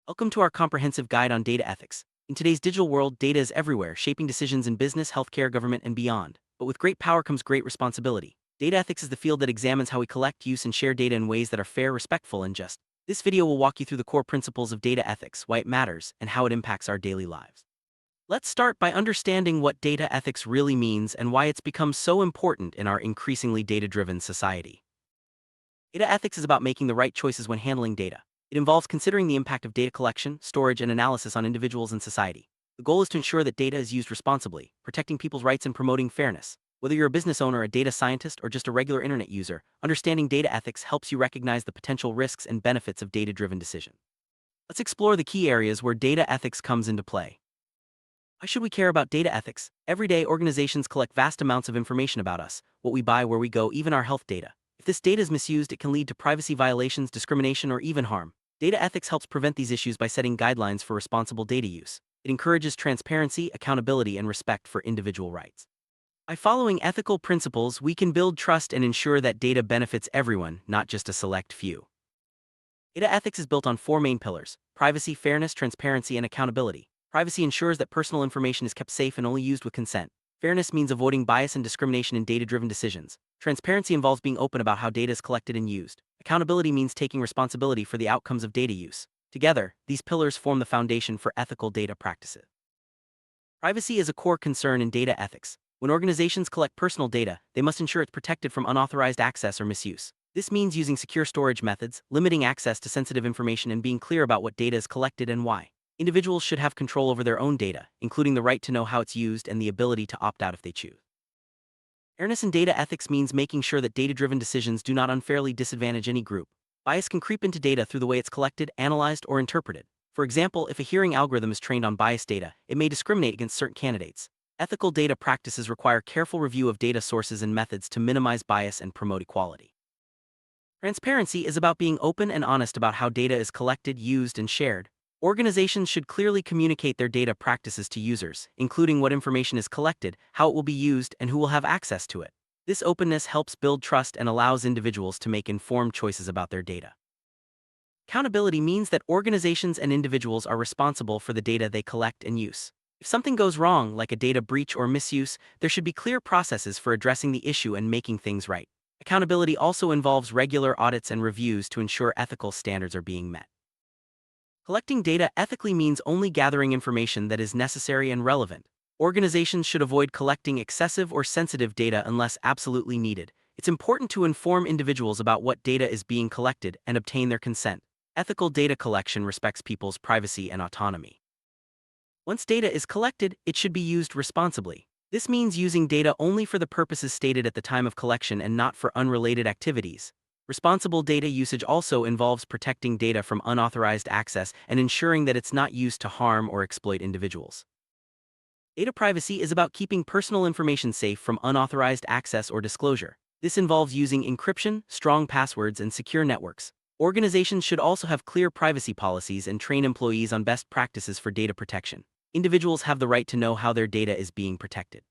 Welcome to our comprehensive guide on data ethics. In today's digital world, data is everywhere, shaping decisions in business, healthcare, government, and beyond. But with great power comes great responsibility. Data ethics is the field that examines how we collect, use, and share data in ways that are fair, respectful, and just. This video will walk you through the core principles of data ethics, why it matters, and how it impacts our daily lives. Let's start by understanding what data ethics really means and why it's become so important in our increasingly data-driven society. Data ethics is about making the right choices when handling data. It involves considering the impact of data collection, storage, and analysis on individuals and society. The goal is to ensure that data is used responsibly, protecting people's rights and promoting fairness. Whether you're a business owner, a data scientist, or just a regular internet user, understanding data ethics helps you recognize the potential risks and benefits of data-driven decision. Let's explore the key areas where data ethics comes into play. Why should we care about data ethics? Every day, organizations collect vast amounts of information about us, what we buy, where we go, even our health data. If this data is misused, it can lead to privacy violations, discrimination, or even harm. Data ethics helps prevent these issues by setting guidelines for responsible data use. It encourages transparency, accountability, and respect for individual rights. By following ethical principles, we can build trust and ensure that data benefits everyone, not just a select few. Data ethics is built on four main pillars: privacy, fairness, transparency, and accountability. Privacy ensures that personal information is kept safe and only used with consent. Fairness means avoiding bias and discrimination in data-driven decisions. Transparency involves being open about how data is collected and used. Accountability means taking responsibility for the outcomes of data use. Together, these pillars form the foundation for ethical data practices. Privacy is a core concern in data ethics. When organizations collect personal data, they must ensure it's protected from unauthorized access or misuse. This means using secure storage methods, limiting access to sensitive information, and being clear about what data is collected and why. Individuals should have control over their own data, including the right to know how it's used and the ability to opt out if they choose. Fairness in data ethics means making sure that data-driven decisions do not unfairly disadvantage any group. Bias can creep into data through the way it's collected, analyzed, or interpreted. For example, if a hearing algorithm is trained on biased data, it may discriminate against certain candidates. Ethical data practices require careful review of data sources and methods to minimize bias and promote equality. Transparency is about being open and honest about how data is collected, used, and shared. Organizations should clearly communicate their data practices to users, including what information is collected, how it will be used, and who will have access to it. This openness helps build trust and allows individuals to make informed choices about their data. Accountability means that organizations and individuals are responsible for the data they collect and use. If something goes wrong, like a data breach or misuse, there should be clear processes for addressing the issue and making things right. Accountability also involves regular audits and reviews to ensure ethical standards are being met. Collecting data ethically means only gathering information that is necessary and relevant. Organizations should avoid collecting excessive or sensitive data unless absolutely needed. It's important to inform individuals about what data is being collected and obtain their consent. Ethical data collection respects people's privacy and autonomy. Once data is collected, it should be used responsibly. This means using data only for the purposes stated at the time of collection and not for unrelated activities. Responsible data usage also involves protecting data from unauthorized access and ensuring that it's not used to harm or exploit individuals. Data privacy is about keeping personal information safe from unauthorized access or disclosure. This involves using encryption, strong passwords, and secure networks. Organizations should also have clear privacy policies and train employees on best practices for data protection. Individuals have the right to know how their data is being protected.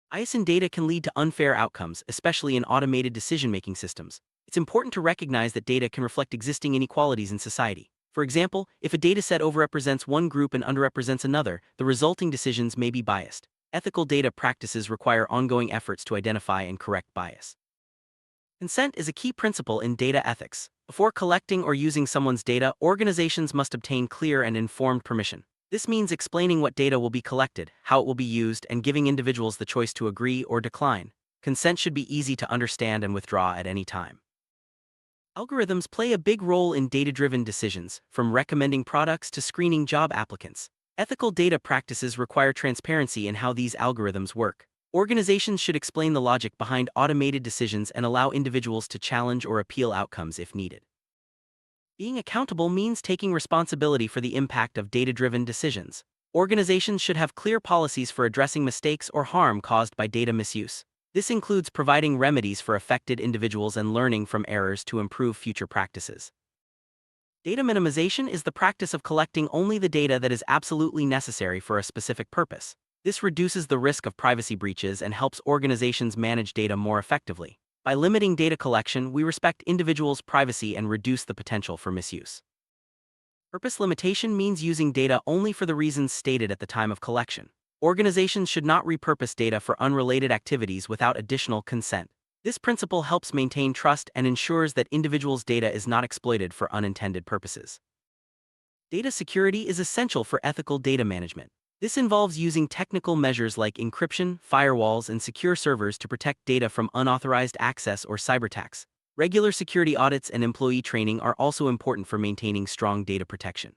Bias in data can lead to unfair outcomes, especially in automated decision-making systems. It's important to recognize that data can reflect existing inequalities in society. For example, if a dataset overrepresents one group and underrepresents another, the resulting decisions may be biased. Ethical data practices require ongoing efforts to identify and correct bias. Consent is a key principle in data ethics. Before collecting or using someone's data, organizations must obtain clear and informed permission. This means explaining what data will be collected, how it will be used, and giving individuals the choice to agree or decline. Consent should be easy to understand and withdraw at any time. Algorithms play a big role in data-driven decisions, from recommending products to screening job applicants. Ethical data practices require transparency in how these algorithms work. Organizations should explain the logic behind automated decisions and allow individuals to challenge or appeal outcomes if needed. Being accountable means taking responsibility for the impact of data-driven decisions. Organizations should have clear policies for addressing mistakes or harm caused by data misuse. This includes providing remedies for affected individuals and learning from errors to improve future practices. Data minimization is the practice of collecting only the data that is absolutely necessary for a specific purpose. This reduces the risk of privacy breaches and helps organizations manage data more effectively. By limiting data collection, we respect individuals' privacy and reduce the potential for misuse. Purpose limitation means using data only for the reasons stated at the time of collection. Organizations should not repurpose data for unrelated activities without additional consent. This principle helps maintain trust and ensures that individuals' data is not exploited for unintended purposes. Data security is essential for ethical data management. This involves using technical measures like encryption, firewalls, and secure servers to protect data from unauthorized access or cyberattacks. Regular security audits and employee training are also important for maintaining strong data protection.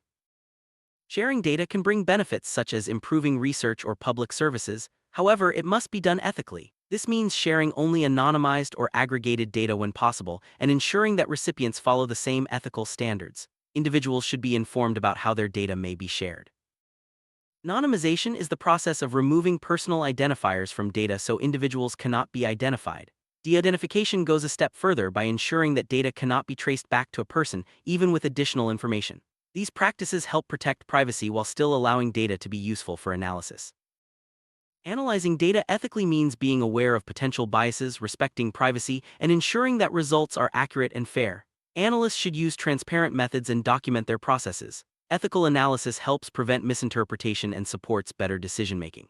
Sharing data can bring benefits such as improving research or public services. However, it must be done ethically. This means sharing only anonymized or aggregated data when possible and ensuring that recipients follow the same ethical standards. Individuals should be informed about how their data may be shared. Anonymization is the process of removing personal identifiers from data so individuals cannot be identified. De-identification goes a step further by ensuring that data cannot be traced back to a person, even with additional information. These practices help protect privacy while still allowing data to be useful for analysis. Analyzing data ethically means being aware of potential biases, respecting privacy, and ensuring that results are accurate and fair. Analysts should use transparent methods and document their processes. Ethical analysis helps prevent misinterpretation and supports better decision-making.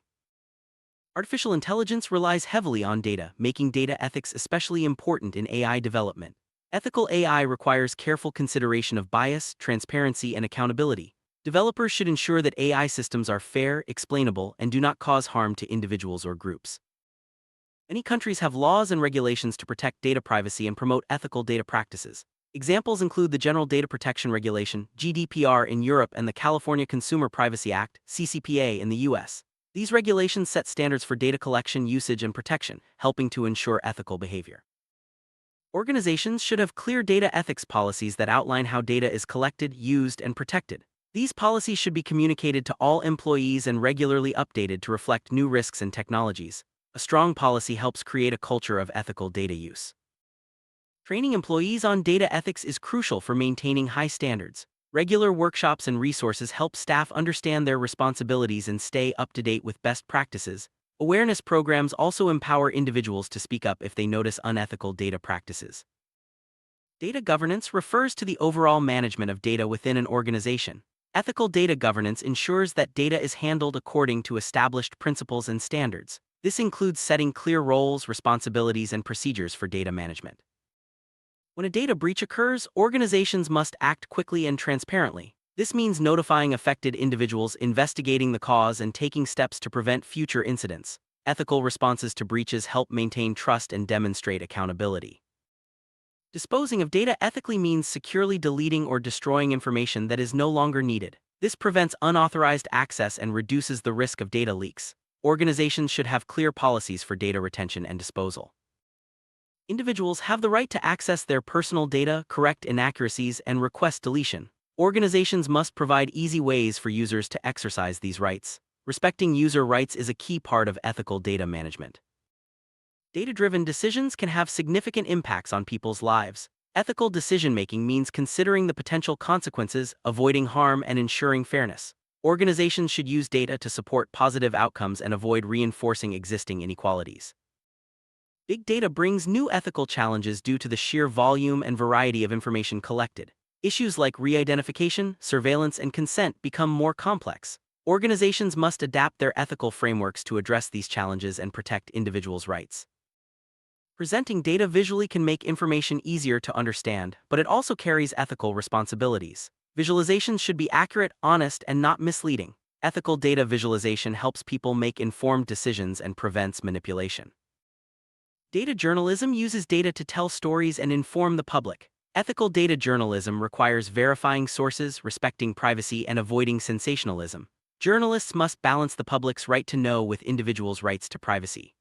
Artificial intelligence relies heavily on data, making data ethics especially important in AI development. Ethical AI requires careful consideration of bias, transparency, and accountability. Developers should ensure that AI systems are fair, explainable, and do not cause harm to individuals or groups. Many countries have laws and regulations to protect data privacy and promote ethical data practices. Examples include the General Data Protection Regulation, GDPR in Europe, and the California Consumer Privacy Act, CCPA in the US. These regulations set standards for data collection, usage, and protection, helping to ensure ethical behavior. Organizations should have clear data ethics policies that outline how data is collected, used, and protected. These policies should be communicated to all employees and regularly updated to reflect new risks and technologies. A strong policy helps create a culture of ethical data use. Training employees on data ethics is crucial for maintaining high standards. Regular workshops and resources help staff understand their responsibilities and stay up to date with best practices. Awareness programs also empower individuals to speak up if they notice unethical data practices. Data governance refers to the overall management of data within an organization. Ethical data governance ensures that data is handled according to established principles and standards. This includes setting clear roles, responsibilities, and procedures for data management. When a data breach occurs, organizations must act quickly and transparently. This means notifying affected individuals, investigating the cause, and taking steps to prevent future incidents. Ethical responses to breaches help maintain trust and demonstrate accountability. Disposing of data ethically means securely deleting or destroying information that is no longer needed. This prevents unauthorized access and reduces the risk of data leaks. Organizations should have clear policies for data retention and disposal. Individuals have the right to access their personal data, correct inaccuracies, and request deletion. Organizations must provide easy ways for users to exercise these rights. Respecting user rights is a key part of ethical data management. Data-driven decisions can have significant impacts on people's lives. Ethical decision-making means considering the potential consequences, avoiding harm, and ensuring fairness. Organizations should use data to support positive outcomes and avoid reinforcing existing inequalities. Big data brings new ethical challenges due to the sheer volume and variety of information collected. Issues like re-identification, surveillance, and consent become more complex. Organizations must adapt their ethical frameworks to address these challenges and protect individuals' rights. Presenting data visually can make information easier to understand, but it also carries ethical responsibilities. Visualizations should be accurate, honest, and not misleading. Ethical data visualization helps people make informed decisions and prevents manipulation. Data journalism uses data to tell stories and inform the public. Ethical data journalism requires verifying sources, respecting privacy, and avoiding sensationalism. Journalists must balance the public's right to know with individuals' rights to privacy.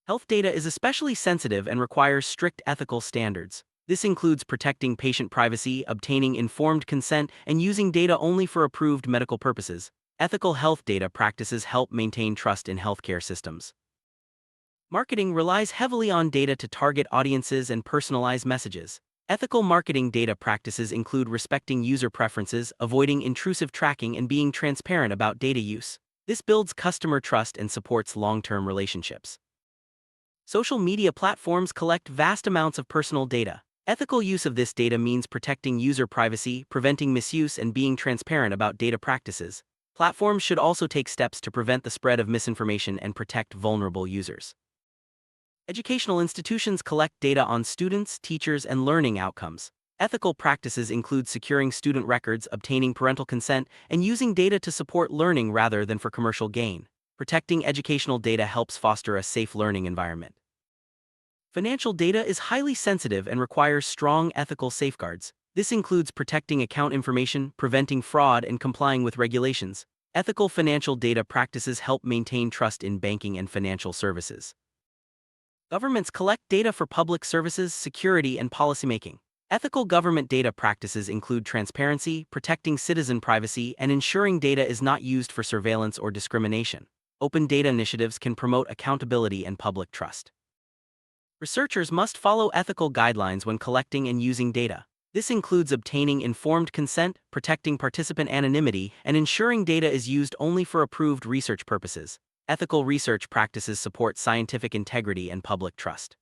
Health data is especially sensitive and requires strict ethical standards. This includes protecting patient privacy, obtaining informed consent, and using data only for approved medical purposes. Ethical health data practices help maintain trust in healthcare systems. Marketing relies heavily on data to target audiences and personalize messages. Ethical marketing data practices include respecting user preferences, avoiding intrusive tracking, and being transparent about data use. This builds customer trust and supports long-term relationships. Social media platforms collect vast amounts of personal data. Ethical use of this data means protecting user privacy, preventing misuse, and being transparent about data practices. Platforms should also take steps to prevent the spread of misinformation and protect vulnerable users. Educational institutions collect data on students, teachers, and learning outcomes. Ethical practices include securing student records, obtaining parental consent, and using data to support learning rather than for commercial gain. Protecting educational data helps foster a safe learning environment. Financial data is highly sensitive and requires strong ethical safeguards. This includes protecting account information, preventing fraud, and complying with regulations. Ethical financial data practices help maintain trust in banking and financial services. Governments collect data for public services, security, and policymaking. Ethical government data practices include transparency, protecting citizen privacy, and ensuring data is not used for surveillance or discrimination. Open data initiatives can promote accountability and public trust. Researchers must follow ethical guidelines when collecting and using data. This includes obtaining informed consent, protecting participant anonymity, and ensuring data is used only for approved research purposes. Ethical research practices support scientific integrity and public trust.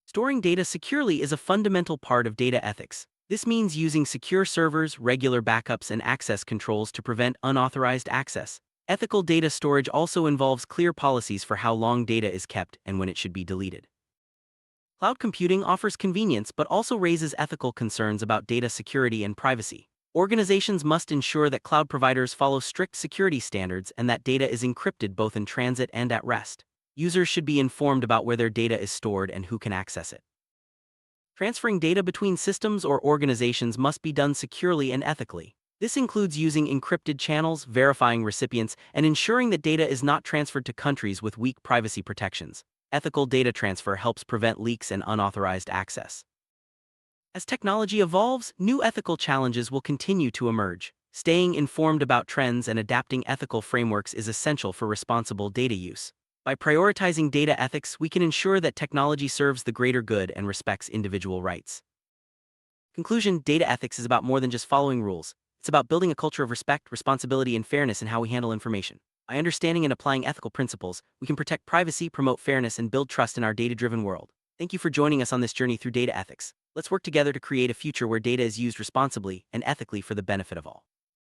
Storing data securely is a fundamental part of data ethics. This means using secure servers, regular backups, and access controls to prevent unauthorized access. Ethical data storage also involves clear policies for how long data is kept and when it should be deleted. Cloud computing offers convenience but also raises ethical concerns about data security and privacy. Organizations must ensure that cloud providers follow strict security standards and that data is encrypted both in transit and at rest. Users should be informed about where their data is stored and who can access it. Transferring data between systems or organizations must be done securely and ethically. This includes using encrypted channels, verifying recipients, and ensuring that data is not transferred to countries with weak privacy protections. Ethical data transfer helps prevent leaks and unauthorized access. As technology evolves, new ethical challenges will continue to emerge. Staying informed about trends and adapting ethical frameworks is essential for responsible data use. By prioritizing data ethics, we can ensure that technology serves the greater good and respects individual rights. Conclusion: data ethics is about more than just following rules. It's about building a culture of respect, responsibility, and fairness in how we handle information. By understanding and applying ethical principles, we can protect privacy, promote fairness, and build trust in our data-driven world. Thank you for joining us on this journey through data ethics. Let's work together to create a future where data is used responsibly and ethically for the benefit of all.